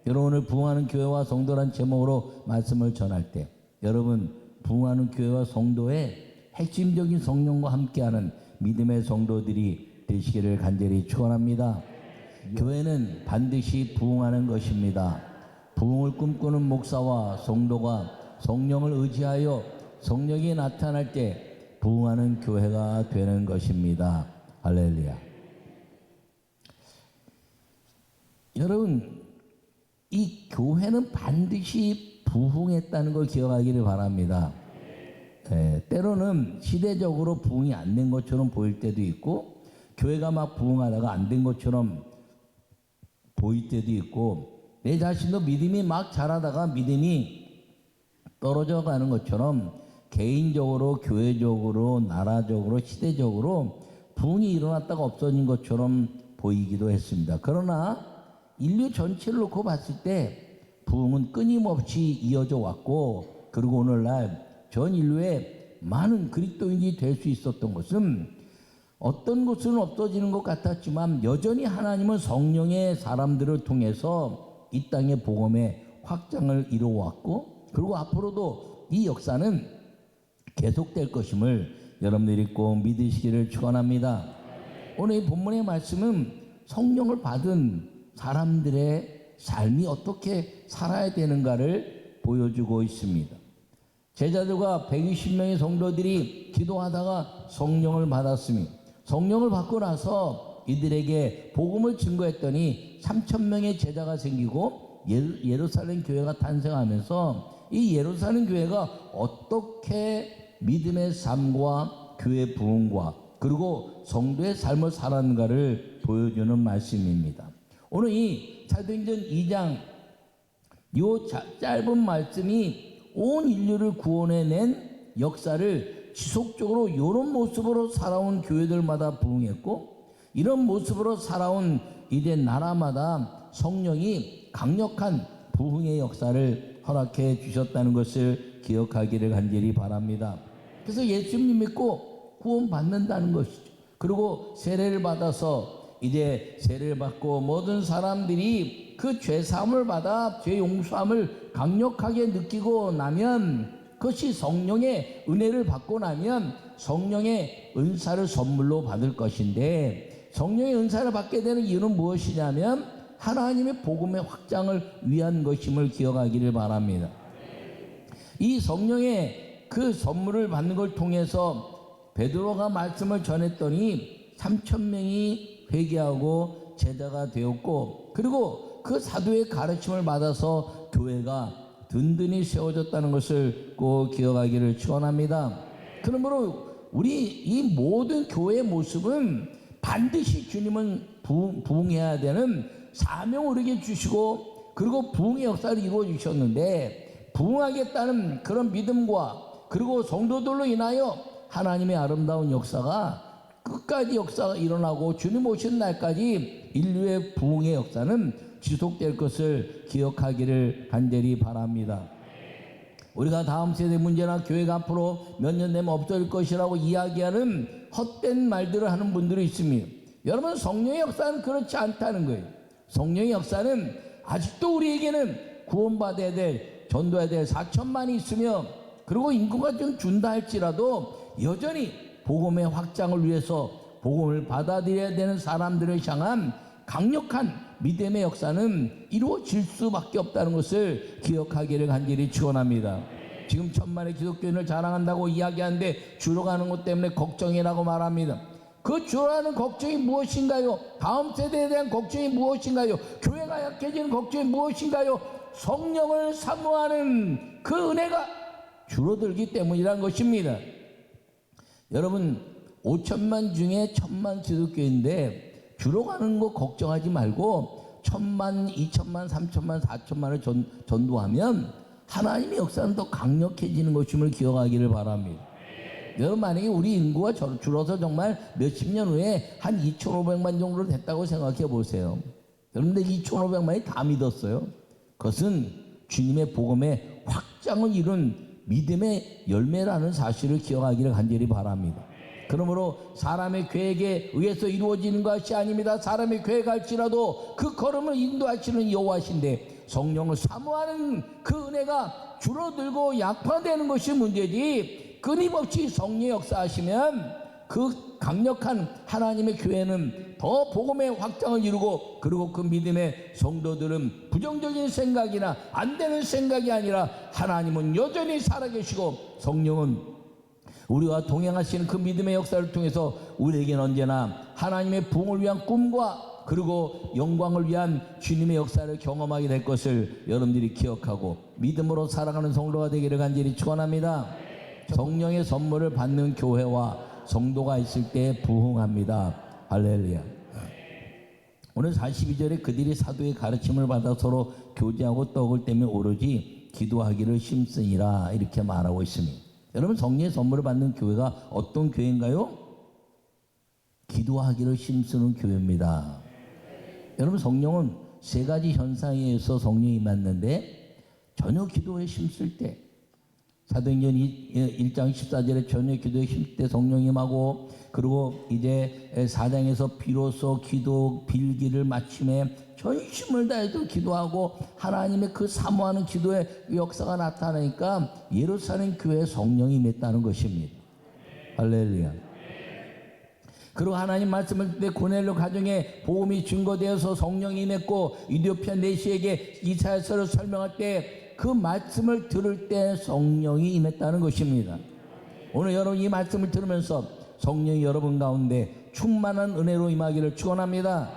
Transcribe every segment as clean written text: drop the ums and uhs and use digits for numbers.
여러분 오늘 부흥하는 교회와 성도란 제목으로 말씀을 전할 때 여러분 부흥하는 교회와 성도의 핵심적인 성령과 함께하는 믿음의 성도들이 되시기를 간절히 축원합니다. 교회는 반드시 부흥하는 것입니다. 부흥을 꿈꾸는 목사와 성도가 성령을 의지하여 성령이 나타날 때 부흥하는 교회가 되는 것입니다. 할렐루야. 여러분 이 교회는 반드시 부흥했다는 걸 기억하기를 바랍니다. 때로는 시대적으로 부흥이 안 된 것처럼 보일 때도 있고 교회가 막 부흥하다가 안 된 것처럼 보일 때도 있고 내 자신도 믿음이 막 자라다가 믿음이 떨어져 가는 것처럼 개인적으로 교회적으로 나라적으로 시대적으로 부흥이 일어났다가 없어진 것처럼 보이기도 했습니다. 그러나 인류 전체를 놓고 봤을 때 부흥은 끊임없이 이어져 왔고 그리고 오늘날 전 인류의 많은 그리스도인이 될 수 있었던 것은 어떤 것은 없어지는 것 같았지만 여전히 하나님은 성령의 사람들을 통해서 이 땅의 복음의 확장을 이루어왔고 그리고 앞으로도 이 역사는 계속될 것임을 여러분들이 꼭 믿으시기를 축원합니다. 오늘 이 본문의 말씀은 성령을 받은 사람들의 삶이 어떻게 살아야 되는가를 보여주고 있습니다. 제자들과 120명의 성도들이 기도하다가 성령을 받았습니다. 성령을 받고 나서 이들에게 복음을 증거했더니 3,000명의 제자가 생기고 예루살렘 교회가 탄생하면서 이 예루살렘 교회가 어떻게 믿음의 삶과 교회 부흥과 그리고 성도의 삶을 살았는가를 보여주는 말씀입니다. 오늘 이 사도행전 2장 이 짧은 말씀이 온 인류를 구원해낸 역사를 지속적으로 이런 모습으로 살아온 교회들마다 부흥했고 이런 모습으로 살아온 이제 나라마다 성령이 강력한 부흥의 역사를 허락해 주셨다는 것을 기억하기를 간절히 바랍니다. 그래서 예수님 믿고 구원받는다는 것이죠. 그리고 세례를 받아서 이제 세례를 받고 모든 사람들이 그 죄사함을 받아 죄 용서함을 강력하게 느끼고 나면 그것이 성령의 은혜를 받고 나면 성령의 은사를 선물로 받을 것인데 성령의 은사를 받게 되는 이유는 무엇이냐면 하나님의 복음의 확장을 위한 것임을 기억하기를 바랍니다. 이 성령의 그 선물을 받는 걸 통해서 베드로가 말씀을 전했더니 3,000명이 회개하고 제자가 되었고 그리고 그 사도의 가르침을 받아서 교회가 든든히 세워졌다는 것을 꼭 기억하기를 축원합니다. 그러므로 우리 이 모든 교회의 모습은 반드시 주님은 부흥해야 되는 사명을 우리에게 주시고 그리고 부흥의 역사를 이루어 주셨는데 부흥하겠다는 그런 믿음과 그리고 성도들로 인하여 하나님의 아름다운 역사가 끝까지 역사가 일어나고 주님 오신 날까지 인류의 부흥의 역사는 지속될 것을 기억하기를 간절히 바랍니다. 우리가 다음 세대 문제나 교회가 앞으로 몇 년 되면 없어질 것이라고 이야기하는 헛된 말들을 하는 분들이 있습니다. 여러분 성령의 역사는 그렇지 않다는 거예요. 성령의 역사는 아직도 우리에게는 구원받아야 될 전도해야 될 4천만이 있으며 그리고 인구가 좀 준다 할지라도 여전히 복음의 확장을 위해서 복음을 받아들여야 되는 사람들을 향한 강력한 믿음의 역사는 이루어질 수밖에 없다는 것을 기억하기를 간절히 축원합니다. 지금 천만의 기독교인을 자랑한다고 이야기하는데 줄어가는 것 때문에 걱정이라고 말합니다. 그 줄어가는 걱정이 무엇인가요? 다음 세대에 대한 걱정이 무엇인가요? 교회가 약해지는 걱정이 무엇인가요? 성령을 사모하는 그 은혜가 줄어들기 때문이라는 것입니다. 여러분 5천만 중에 1,000만 기독교인데 줄어가는 거 걱정하지 말고 1,000만, 2천만, 3천만, 4천만을 전도하면 하나님의 역사는 더 강력해지는 것임을 기억하기를 바랍니다. 여러분 만약에 우리 인구가 줄어서 정말 몇십 년 후에 한 2,500만 정도 됐다고 생각해 보세요. 그런데 2,500만이 다 믿었어요. 그것은 주님의 복음의 확장을 이룬 믿음의 열매라는 사실을 기억하기를 간절히 바랍니다. 그러므로 사람의 계획에 의해서 이루어지는 것이 아닙니다. 사람의 계획할지라도 그 걸음을 인도하시는 여호와신데 성령을 사모하는 그 은혜가 줄어들고 약화되는 것이 문제지, 끊임없이 성령의 역사하시면 그 강력한 하나님의 교회는 더 복음의 확장을 이루고, 그리고 그 믿음의 성도들은 부정적인 생각이나 안 되는 생각이 아니라 하나님은 여전히 살아계시고 성령은 우리와 동행하시는 그 믿음의 역사를 통해서 우리에게는 언제나 하나님의 부흥을 위한 꿈과 그리고 영광을 위한 주님의 역사를 경험하게 될 것을 여러분들이 기억하고 믿음으로 살아가는 성도가 되기를 간절히 축원합니다. 성령의 선물을 받는 교회와 성도가 있을 때 부흥합니다. 할렐루야. 오늘 42절에 그들이 사도의 가르침을 받아 서로 교제하고 떡을 떼며 오로지 기도하기를 힘쓰니라, 이렇게 말하고 있습니다. 여러분, 성령의 선물을 받는 교회가 어떤 교회인가요? 기도하기를 힘쓰는 교회입니다. 여러분, 성령은 세 가지 현상에 의해서 성령이 임했는데, 저녁 기도에 힘쓸 때, 사도행전 1장 14절에 저녁 기도에 힘쓸 때 성령이 임하고, 그리고 이제 4장에서 비로소 기도 빌기를 마침에 전심을 다해서 기도하고 하나님의 그 사모하는 기도의 역사가 나타나니까 예루살렘 교회에 성령이 임했다는 것입니다. 할렐루야. 그리고 하나님 말씀을 듣때 고넬료 가정에 복음이 증거되어서 성령이 임했고, 이디오피아 내시에게 이사야서를 설명할 때 그 말씀을 들을 때 성령이 임했다는 것입니다. 오늘 여러분 이 말씀을 들으면서 성령이 여러분 가운데 충만한 은혜로 임하기를 축원합니다.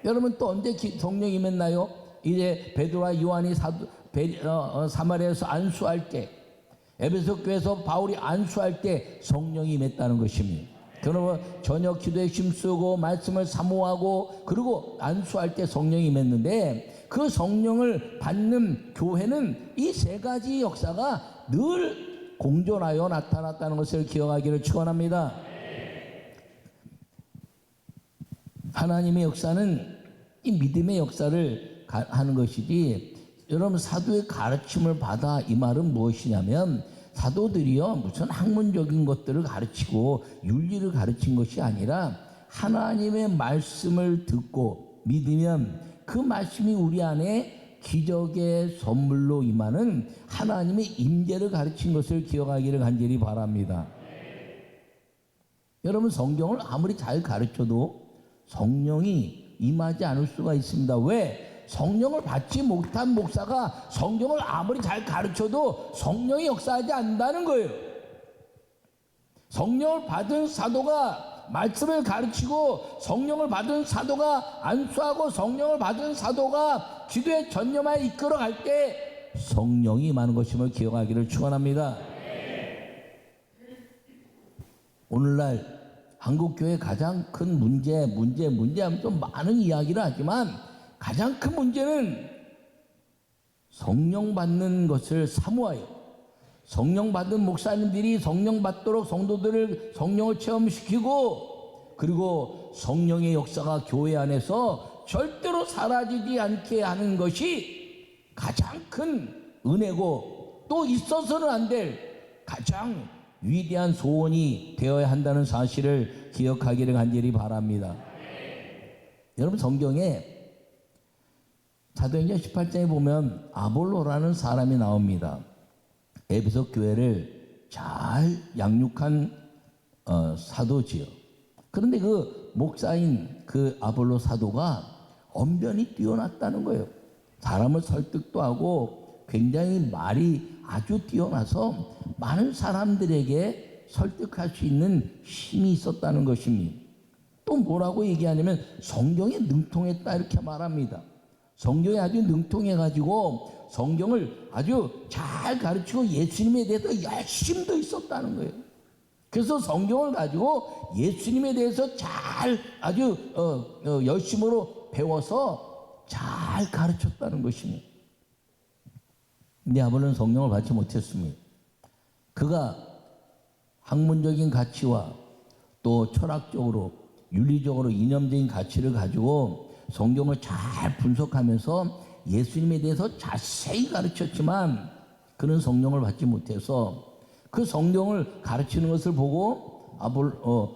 여러분, 또 언제 성령이 임했나요? 이제 베드로와 요한이 사마리아에서 안수할 때, 에베소 교회에서 바울이 안수할 때 성령이 임했다는 것입니다. 그러면 저녁 기도에 힘쓰고 말씀을 사모하고 그리고 안수할 때 성령이 임했는데, 그 성령을 받는 교회는 이 세 가지 역사가 늘 공존하여 나타났다는 것을 기억하기를 축원합니다. 하나님의 역사는 이 믿음의 역사를 하는 것이지, 여러분 사도의 가르침을 받아, 이 말은 무엇이냐면 사도들이요 무슨 학문적인 것들을 가르치고 윤리를 가르친 것이 아니라 하나님의 말씀을 듣고 믿으면 그 말씀이 우리 안에 기적의 선물로 임하는 하나님의 임재를 가르친 것을 기억하기를 간절히 바랍니다. 여러분, 성경을 아무리 잘 가르쳐도 성령이 임하지 않을 수가 있습니다. 왜? 성령을 받지 못한 목사가 성경을 아무리 잘 가르쳐도 성령이 역사하지 않는다는 거예요. 성령을 받은 사도가 말씀을 가르치고, 성령을 받은 사도가 안수하고, 성령을 받은 사도가 기도에 전념하여 이끌어갈 때 성령이 임하는 것임을 기억하기를 축원합니다. 오늘날 한국교회 가장 큰 문제 하면서 많은 이야기를 하지만 가장 큰 문제는 성령 받는 것을 사모하여, 성령 받은 목사님들이 성령 받도록 성도들을 성령을 체험시키고, 그리고 성령의 역사가 교회 안에서 절대로 사라지지 않게 하는 것이 가장 큰 은혜고, 또 있어서는 안 될 가장 위대한 소원이 되어야 한다는 사실을 기억하기를 간절히 바랍니다. 여러분, 성경에 사도행전 18장에 보면 아볼로라는 사람이 나옵니다. 에베소 교회를 잘 양육한 사도지요. 그런데 그 목사인 그 아볼로 사도가 언변이 뛰어났다는 거예요. 사람을 설득도 하고 굉장히 말이 아주 뛰어나서 많은 사람들에게 설득할 수 있는 힘이 있었다는 것입니다. 또 뭐라고 얘기하냐면 성경에 능통했다, 이렇게 말합니다. 성경에 아주 능통해가지고 성경을 아주 잘 가르치고 예수님에 대해서 열심도 있었다는 거예요. 그래서 성경을 가지고 예수님에 대해서 잘 아주 열심으로 배워서 잘 가르쳤다는 것입니다. 근데 아볼로는 성령을 받지 못했습니다. 그가 학문적인 가치와 또 철학적으로 윤리적으로 이념적인 가치를 가지고 성경을 잘 분석하면서 예수님에 대해서 자세히 가르쳤지만 그는 성령을 받지 못해서 그 성경을 가르치는 것을 보고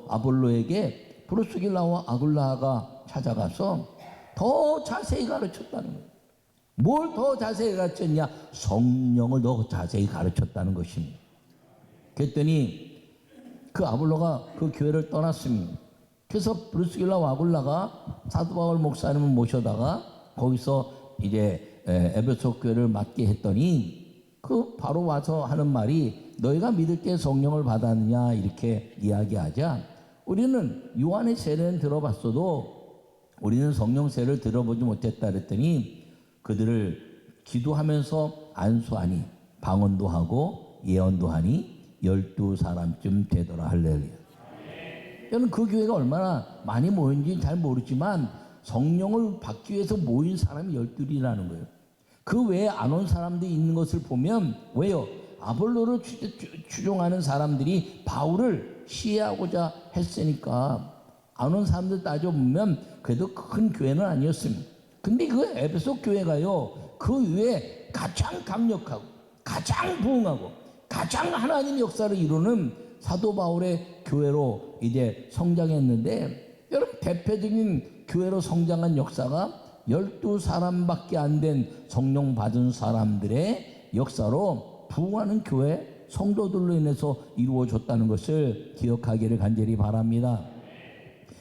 아볼로에게 프로스길라와 아굴라가 찾아가서 더 자세히 가르쳤다는 거예요. 뭘 더 자세히 가르쳤냐? 성령을 더 자세히 가르쳤다는 것입니다. 그랬더니 그 아볼로가 그 교회를 떠났습니다. 그래서 브루스길라 와굴라가 사도 바울 목사님을 모셔다가 거기서 이제 에베소 교회를 맡게 했더니 그 바로 와서 하는 말이 너희가 믿을 때 성령을 받았느냐 이렇게 이야기하자 우리는 요한의 세례는 들어봤어도 우리는 성령 세례를 들어보지 못했다 그랬더니 그들을 기도하면서 안수하니 방언도 하고 예언도 하니 12사람쯤 되더라. 할렐루야. 저는 그 교회가 얼마나 많이 모였는지 잘 모르지만 성령을 받기 위해서 모인 사람이 12이라는 거예요. 그 외에 안 온 사람들이 있는 것을 보면 왜요? 아볼로를 추종하는 사람들이 바울을 시해하고자 했으니까 안 온 사람들 따져보면 그래도 큰 교회는 아니었습니다. 근데 그 에베소 교회가요 그 외에 가장 강력하고 가장 부흥하고 가장 하나님 역사를 이루는 사도 바울의 교회로 이제 성장했는데 여러분 대표적인 교회로 성장한 역사가 12사람밖에 안 된 성령 받은 사람들의 역사로 부흥하는 교회 성도들로 인해서 이루어졌다는 것을 기억하기를 간절히 바랍니다.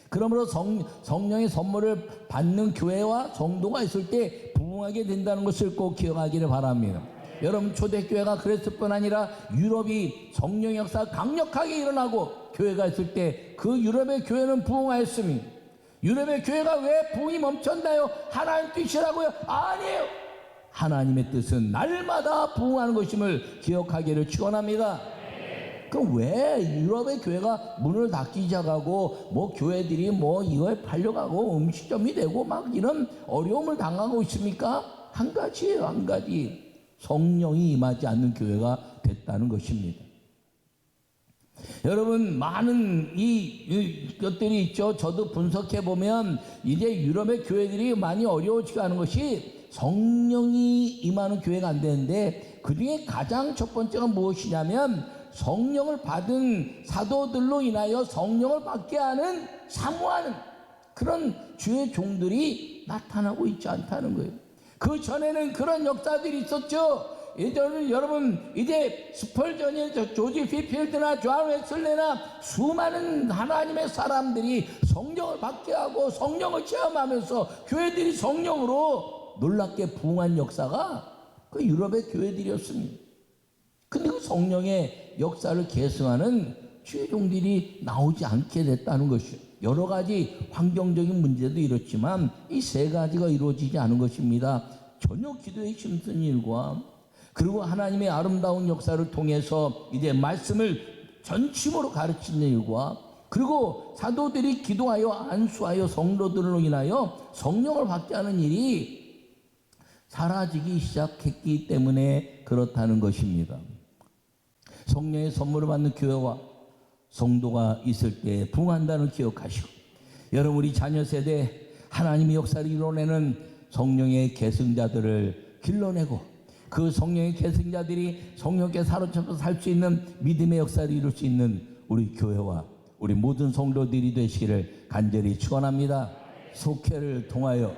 그러므로 성령의 선물을 받는 교회와 성도가 있을 때 부흥하게 된다는 것을 꼭 기억하기를 바랍니다. 여러분 초대교회가 그랬을 뿐 아니라 유럽이 성령 역사가 강력하게 일어나고 교회가 있을 때 그 유럽의 교회는 부흥하였습니다. 유럽의 교회가 왜 부흥이 멈췄나요? 하나님 뜻이라고요? 아니에요. 하나님의 뜻은 날마다 부흥하는 것임을 기억하기를 축원합니다. 그럼 왜 유럽의 교회가 문을 닫기 시작하고 뭐 교회들이 뭐 이거에 팔려가고 음식점이 되고 막 이런 어려움을 당하고 있습니까? 한 가지예요. 한 가지. 성령이 임하지 않는 교회가 됐다는 것입니다. 여러분 많은 이 것들이 있죠. 저도 분석해 보면 이제 유럽의 교회들이 많이 어려워지게 하는 것이 성령이 임하는 교회가 안 되는데 그 중에 가장 첫 번째가 무엇이냐면 성령을 받은 사도들로 인하여 성령을 받게 하는 사모하는 그런 주의 종들이 나타나고 있지 않다는 거예요. 그 전에는 그런 역사들이 있었죠. 예전에 여러분 이제 스펄전이 조지 피필드나 존 웨슬레나 수많은 하나님의 사람들이 성령을 받게 하고 성령을 체험하면서 교회들이 성령으로 놀랍게 부흥한 역사가 그 유럽의 교회들이었습니다. 근데 그 성령의 역사를 계승하는 주의 종들이 나오지 않게 됐다는 것이요. 여러 가지 환경적인 문제도 이렇지만 이 세 가지가 이루어지지 않은 것입니다. 전혀 기도에 힘쓴 일과 그리고 하나님의 아름다운 역사를 통해서 이제 말씀을 전심으로 가르치는 일과 그리고 사도들이 기도하여 안수하여 성도들로 인하여 성령을 받게 하는 일이 사라지기 시작했기 때문에 그렇다는 것입니다. 성령의 선물을 받는 교회와 성도가 있을 때 부흥한다는 기억하시고 여러분 우리 자녀 세대 하나님의 역사를 이뤄내는 성령의 계승자들을 길러내고 그 성령의 계승자들이 성령께 사로잡혀 살 수 있는 믿음의 역사를 이룰 수 있는 우리 교회와 우리 모든 성도들이 되시기를 간절히 축원합니다. 속회를 통하여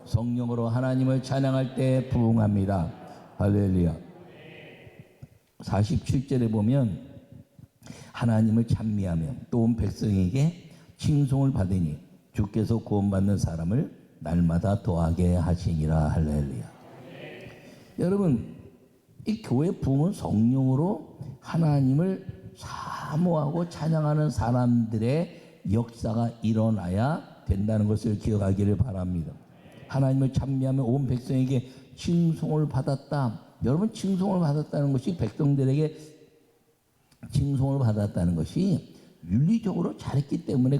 성령으로 하나님을 찬양할 때 부흥합니다. 할렐루야. 47절에 보면 하나님을 찬미하며 또 온 백성에게 칭송을 받으니 주께서 구원받는 사람을 날마다 더하게 하시니라. 할렐루야. 여러분 이 교회 부흥은 성령으로 하나님을 사모하고 찬양하는 사람들의 역사가 일어나야 된다는 것을 기억하기를 바랍니다. 하나님을 찬미하며 온 백성에게 칭송을 받았다. 여러분 칭송을 받았다는 것이 백성들에게 칭송을 받았다는 것이 윤리적으로 잘했기 때문에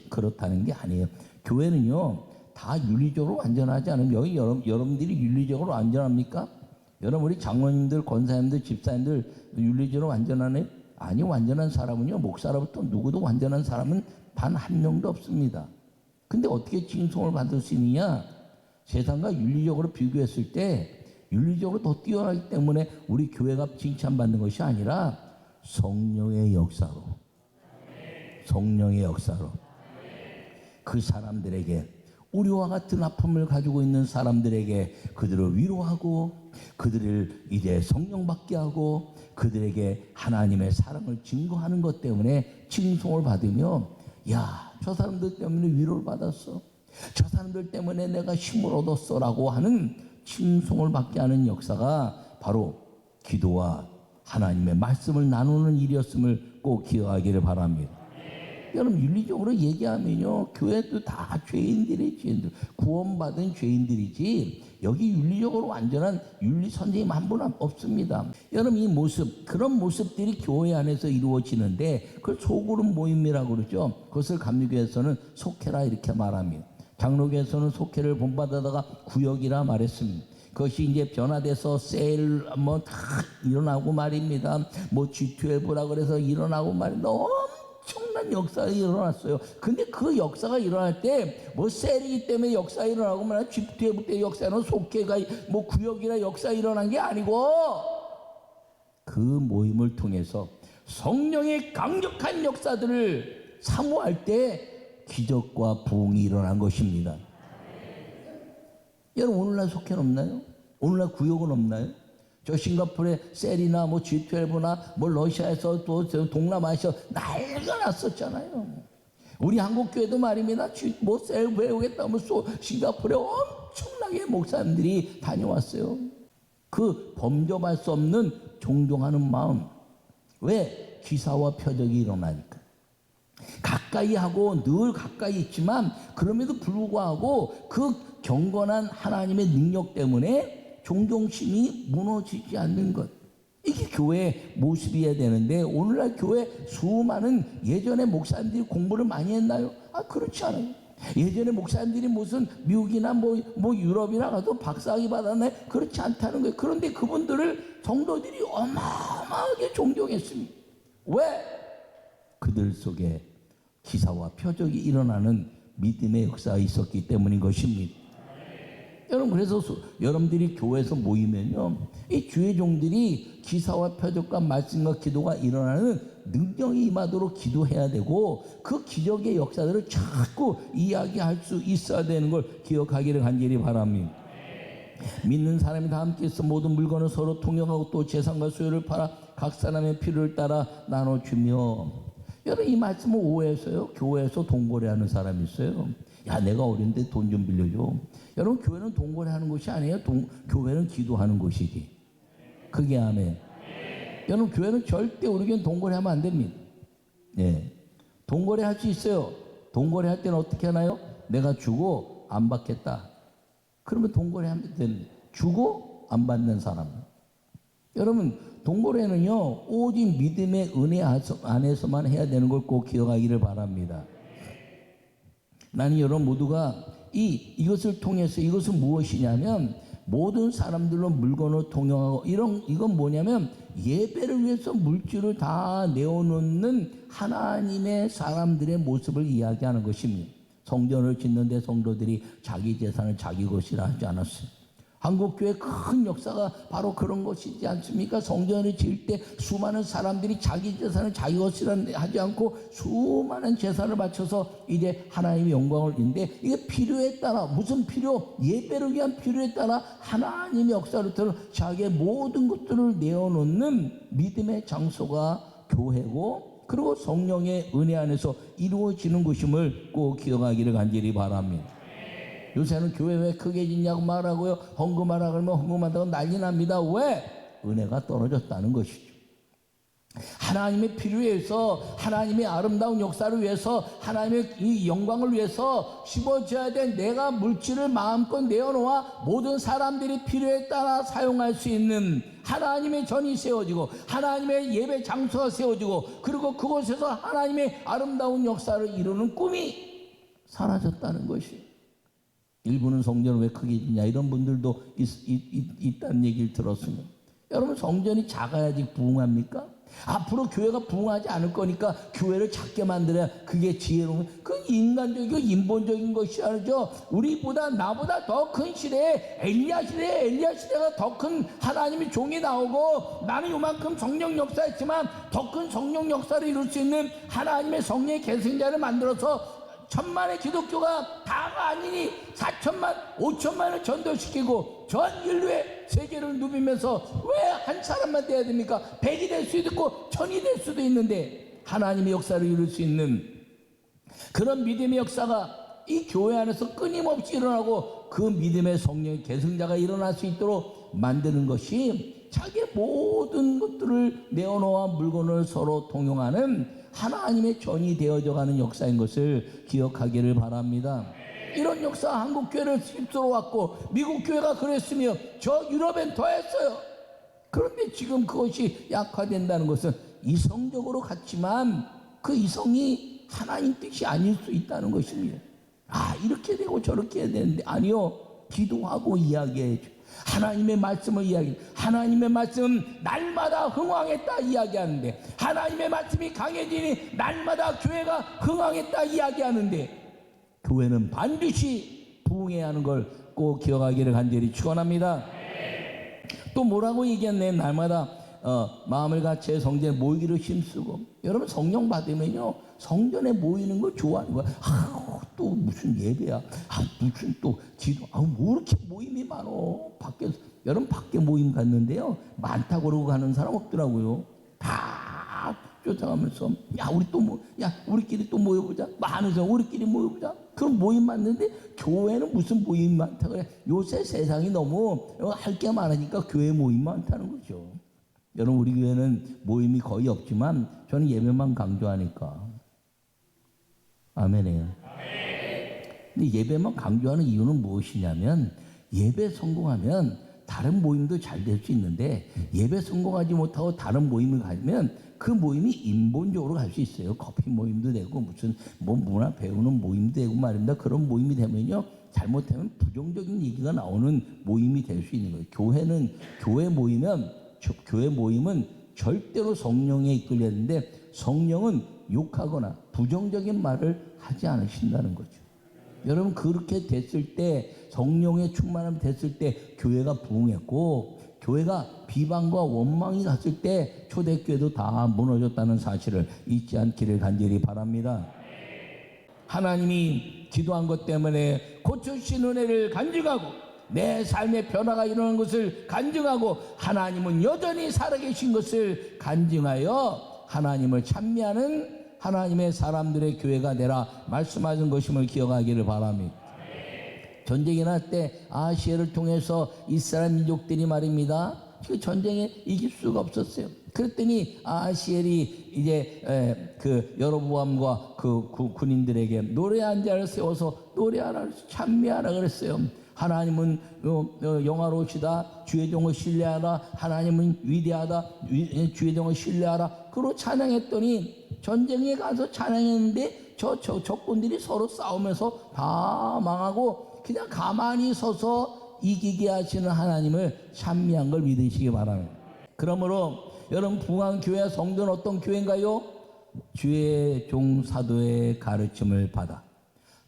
그렇다는 게 아니에요. 교회는요 다 윤리적으로 완전하지 않으면 여기 여러분들이 윤리적으로 완전합니까? 여러분 우리 장로님들, 권사님들, 집사님들 윤리적으로 완전하네? 아니 완전한 사람은요 목사로부터 누구도 완전한 사람은 단 한 명도 없습니다. 근데 어떻게 칭송을 받을 수 있느냐? 세상과 윤리적으로 비교했을 때 윤리적으로 더 뛰어나기 때문에 우리 교회가 칭찬받는 것이 아니라 성령의 역사로 그 사람들에게 우리와 같은 아픔을 가지고 있는 사람들에게 그들을 위로하고 그들을 이제 성령 받게 하고 그들에게 하나님의 사랑을 증거하는 것 때문에 칭송을 받으며, 야, 저 사람들 때문에 위로를 받았어, 저 사람들 때문에 내가 힘을 얻었어 라고 하는 칭송을 받게 하는 역사가 바로 기도와 하나님의 말씀을 나누는 일이었음을 꼭 기억하기를 바랍니다. 여러분, 윤리적으로 얘기하면요, 교회도 다 죄인들, 구원받은 죄인들이지 여기 윤리적으로 완전한 윤리 선생님 한 분 없습니다. 여러분, 이 모습, 그런 모습들이 교회 안에서 이루어지는데 그걸 소그룹 모임이라고 그러죠. 그것을 감리교에서는 속회라 이렇게 말합니다. 장로교에서는 속회를 본받아다가 구역이라 말했습니다. 그것이 이제 변화돼서 셀 뭐 다 일어나고 말입니다. 뭐 G12라 그래서 일어나고 말입니다. 엄청난 역사가 일어났어요. 근데 그 역사가 일어날 때 뭐 셀이기 때문에 역사가 일어나고 말이야. G12 때 역사는 속회가 뭐 구역이나 역사가 일어난 게 아니고 그 모임을 통해서 성령의 강력한 역사들을 사모할 때 기적과 부흥이 일어난 것입니다. 여러분, 오늘날 속회는 없나요? 오늘날 구역은 없나요? 저 싱가포르의 셀이나 뭐 G12나 뭐 러시아에서 또 동남아시아 난리가 났었잖아요. 우리 한국교회도 말입니다. 뭐 셀 배우겠다 뭐 싱가포르에 엄청나게 목사님들이 다녀왔어요. 그 범접할 수 없는 존경하는 마음. 왜? 기사와 표적이 일어나니까. 가까이 하고 늘 가까이 있지만 그럼에도 불구하고 그 경건한 하나님의 능력 때문에 존경심이 무너지지 않는 것, 이게 교회의 모습이어야 되는데 오늘날 교회 수많은 예전에 목사님들이 공부를 많이 했나요? 그렇지 않아요. 예전에 목사님들이 무슨 미국이나 뭐 유럽이나 가도 박사학위 받았나요? 그렇지 않다는 거예요. 그런데 그분들을 성도들이 어마어마하게 존경했습니다. 왜? 그들 속에 기사와 표적이 일어나는 믿음의 역사가 있었기 때문인 것입니다. 여러분, 그래서 여러분들이 교회에서 모이면요, 이 주의 종들이 기사와 표적과 말씀과 기도가 일어나는 능력이 임하도록 기도해야 되고 그 기적의 역사들을 자꾸 이야기할 수 있어야 되는 걸 기억하기를 간절히 바랍니다. 믿는 사람이 다 함께 있어 모든 물건을 서로 통용하고 또 재산과 소유를 팔아 각 사람의 필요를 따라 나눠주며. 여러분, 이 말씀을 오해해서요, 교회에서 돈거래하는 사람이 있어요. 야, 내가 어린데 돈 좀 빌려줘. 여러분, 교회는 돈거래하는 곳이 아니에요. 교회는 기도하는 곳이지. 그게 아멘. 여러분, 교회는 절대 우리 교회는 돈거래하면 안 됩니다. 예, 돈거래할 수 있어요. 돈거래할 때는 어떻게 하나요? 내가 주고 안 받겠다. 그러면 돈거래하면 됩니다. 주고 안 받는 사람. 여러분, 돈거래는요, 오직 믿음의 은혜 안에서만 해야 되는 걸 꼭 기억하기를 바랍니다. 나는 여러분 모두가 이것을 통해서, 이것은 무엇이냐면 모든 사람들로 물건을 통용하고 이건 뭐냐면 예배를 위해서 물질을 다 내어놓는 하나님의 사람들의 모습을 이야기하는 것입니다. 성전을 짓는데 성도들이 자기 재산을 자기 것이라 하지 않았어요. 한국교회 큰 역사가 바로 그런 것이지 않습니까? 성전을 지을 때 수많은 사람들이 자기 재산을 자기 것이라 하지 않고 수많은 재산을 바쳐서 이제 하나님의 영광을 있는데, 이게 필요에 따라, 무슨 필요? 예배를 위한 필요에 따라 하나님의 역사를 통해 자기의 모든 것들을 내어놓는 믿음의 장소가 교회고, 그리고 성령의 은혜 안에서 이루어지는 것임을 꼭 기억하기를 간절히 바랍니다. 요새는 교회 왜 크게 짓냐고 말하고요, 헌금하라 그러면 헌금한다고 난리 납니다. 왜? 은혜가 떨어졌다는 것이죠. 하나님의 필요에 의해서, 하나님의 아름다운 역사를 위해서, 하나님의 이 영광을 위해서 씹어줘야 돼. 내가 물질을 마음껏 내어놓아 모든 사람들이 필요에 따라 사용할 수 있는 하나님의 전이 세워지고 하나님의 예배 장소가 세워지고, 그리고 그곳에서 하나님의 아름다운 역사를 이루는 꿈이 사라졌다는 것이. 일부는 성전을 왜 크게 짓냐 이런 분들도 있다는 얘기를 들었습니다. 여러분, 성전이 작아야지 부흥합니까? 앞으로 교회가 부흥하지 않을 거니까 교회를 작게 만들어야 그게 지혜로운, 그 인간적이고 인본적인 것이 아니죠. 우리보다 나보다 더 큰 시대에 엘리야 시대가 더 큰 하나님의 종이 나오고, 나는 요만큼 성령 역사했지만 더 큰 성령 역사를 이룰 수 있는 하나님의 성령의 계승자를 만들어서 천만의 기독교가 다가 아니니 4천만, 5천만을 전도시키고 전 인류의 세계를 누비면서 왜 한 사람만 돼야 됩니까? 100이 될 수도 있고 1000이 될 수도 있는데 하나님의 역사를 이룰 수 있는 그런 믿음의 역사가 이 교회 안에서 끊임없이 일어나고 그 믿음의 성령의 계승자가 일어날 수 있도록 만드는 것이 자기의 모든 것들을 내어놓아 물건을 서로 통용하는 하나님의 전이 되어져 가는 역사인 것을 기억하기를 바랍니다. 이런 역사 한국 교회를 휩쓸어 왔고 미국 교회가 그랬으며 저 유럽엔 더했어요. 그런데 지금 그것이 약화된다는 것은 이성적으로 같지만 그 이성이 하나님 뜻이 아닐 수 있다는 것입니다. 아, 이렇게 되고 저렇게 해야 되는데 아니요, 기도하고 이야기해야죠. 하나님의 말씀을 이야기, 하나님의 말씀은 날마다 흥왕했다 이야기하는데, 하나님의 말씀이 강해지니 날마다 교회가 흥왕했다 이야기하는데, 교회는 반드시 부흥해야 하는 걸 꼭 기억하기를 간절히 축원합니다. 또 뭐라고 얘기했네? 날마다 마음을 같이 성전에 모이기를 힘쓰고. 여러분, 성령 받으면요 성전에 모이는 거 좋아하는 거야. 또 무슨 예배야, 무슨 또 기도, 뭐 이렇게 모임이 많어. 밖에서, 여러분 밖에 모임 갔는데요 많다고 그러고 가는 사람 없더라고요. 다 쫓아가면서 야 우리 또 뭐, 야 우리끼리 또 모여보자, 많으서 우리끼리 모여보자. 그럼 모임 많는데 교회는 무슨 모임 많다 그래. 요새 세상이 너무 할 게 많으니까 교회 모임 많다는 거죠. 여러분, 우리 교회는 모임이 거의 없지만 저는 예배만 강조하니까. 아멘이에요. 근데 예배만 강조하는 이유는 무엇이냐면, 예배 성공하면 다른 모임도 잘 될 수 있는데, 예배 성공하지 못하고 다른 모임을 가면 그 모임이 인본적으로 갈 수 있어요. 커피 모임도 되고 무슨 뭐 문화 배우는 모임도 되고 말입니다. 그런 모임이 되면요 잘못하면 부정적인 얘기가 나오는 모임이 될 수 있는 거예요. 교회 모임은 절대로 성령에 이끌려야 되는데, 성령은 욕하거나 부정적인 말을 하지 않으신다는 거죠. 여러분, 그렇게 됐을 때, 성령의 충만함이 됐을 때 교회가 부흥했고, 교회가 비방과 원망이 갔을 때 초대교회도 다 무너졌다는 사실을 잊지 않기를 간절히 바랍니다. 하나님이 기도한 것 때문에 고쳐주신 은혜를 간증하고 내 삶의 변화가 일어나는 것을 간증하고 하나님은 여전히 살아계신 것을 간증하여 하나님을 찬미하는 하나님의 사람들의 교회가 되라 말씀하신 것임을 기억하기를 바랍니다. 전쟁이 날 때 아시아를 통해서 이스라엘 민족들이 말입니다, 그 전쟁에 이길 수가 없었어요. 그랬더니 아시엘이 이제 그 여로보암과 그 군인들에게 노래한 자를 세워서 노래하라, 찬미하라 그랬어요. 하나님은 영화로우시다, 주의 종을 신뢰하라, 하나님은 위대하다, 주의 종을 신뢰하라. 그로 찬양했더니, 전쟁에 가서 찬양했는데 저 적군들이 서로 싸우면서 다 망하고 그냥 가만히 서서 이기게 하시는 하나님을 찬미한 걸 믿으시기 바랍니다. 그러므로 여러분, 부흥한 교회 성도는 어떤 교회인가요? 주의 종 사도의 가르침을 받아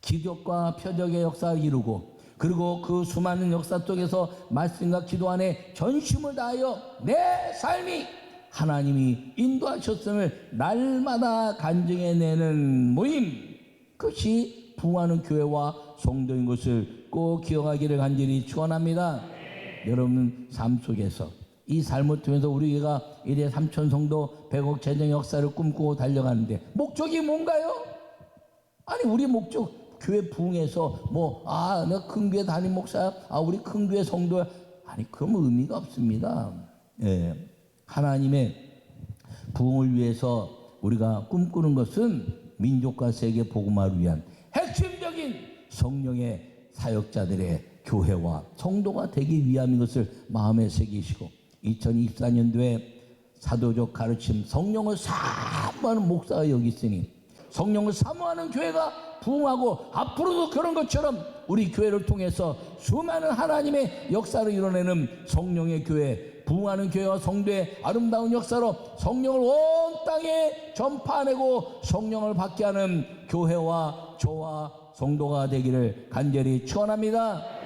기적과 표적의 역사를 이루고, 그리고 그 수많은 역사 속에서 말씀과 기도 안에 전심을 다하여 내 삶이 하나님이 인도하셨음을 날마다 간증해내는 모임, 그것이 부흥하는 교회와 성도인 것을 꼭 기억하기를 간절히 축원합니다. 여러분 삶 속에서 이 삶을 통해서 우리 교회가 이래 3천 성도 100억 재정 역사를 꿈꾸고 달려가는데 목적이 뭔가요? 아니, 우리 목적 교회 부흥해서 내가 큰 교회 담임 목사야, 우리 큰 교회 성도야, 아니 그런 의미가 없습니다. 예. 하나님의 부흥을 위해서 우리가 꿈꾸는 것은 민족과 세계 복음화를 위한 핵심적인 성령의 사역자들의 교회와 성도가 되기 위함인 것을 마음에 새기시고, 2024년도에 사도적 가르침, 성령을 사모하는 목사가 여기 있으니 성령을 사모하는 교회가 부흥하고, 앞으로도 그런 것처럼 우리 교회를 통해서 수많은 하나님의 역사를 이뤄내는 성령의 교회, 부흥하는 교회와 성도의 아름다운 역사로 성령을 온 땅에 전파하내고 성령을 받게 하는 교회와 저와 성도가 되기를 간절히 축원합니다.